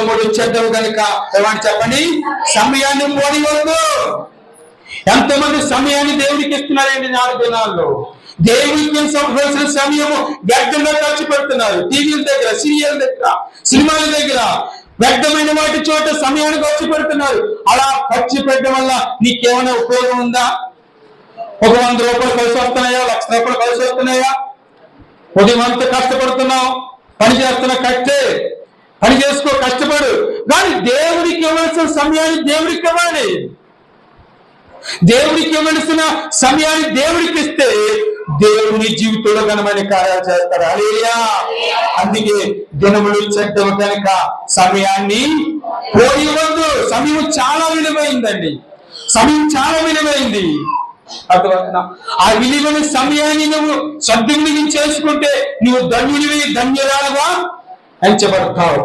దినములు చెడ్డవు కనుక ఏమని చెప్పండి, సమయాన్ని పోనివద్దు. ఎంతమంది సమయాన్ని దేవుడికి ఇస్తున్నారండి 4 దినాల్లో? దేవుడికి సంబంధించిన సమయము వ్యర్థంగా ఖర్చు పెడుతున్నారు. టీవీల దగ్గర, సీరియల్ దగ్గర, సినిమాల దగ్గర వ్యర్థమైన వాటి చోట సమయాన్ని ఖర్చు పెడుతున్నారు. అలా ఖర్చు పెట్టడం వల్ల నీకేమైనా ఉపయోగం ఉందా? ఒక 100 రూపాయలు కలిసి వస్తున్నాయా? 1,00,000 రూపాయలు కలిసి వస్తున్నాయా? ఉదయం అంతా కష్టపడుతున్నావు, పని చేస్తున్నా, పని చేసుకో, కష్టపడు. కానీ దేవుడికి ఇవ్వాల్సిన సమయాన్ని దేవుడికి ఇవ్వాలి. దేవుడికి ఇవ్వాల్సిన సమయాన్ని దేవుడికి ఇస్తే దేవుని జీవితంలో ఘనమైన కార్యాలు చేస్తారు. హల్లెలూయా. అందుకే దినములు చెడ్డవు కనుక సమయాన్ని పోనివ్వద్దు. సమయం చాలా విలువైందండి. సమయం చాలా విలువైంది. అర్థమవుతుందా? ఆ విలువైన సమయాన్ని నువ్వు సద్వినియోగం చేసుకుంటే నువ్వు ధన్యుడివి, ధన్యురాలుగా ఎంచబడతావు.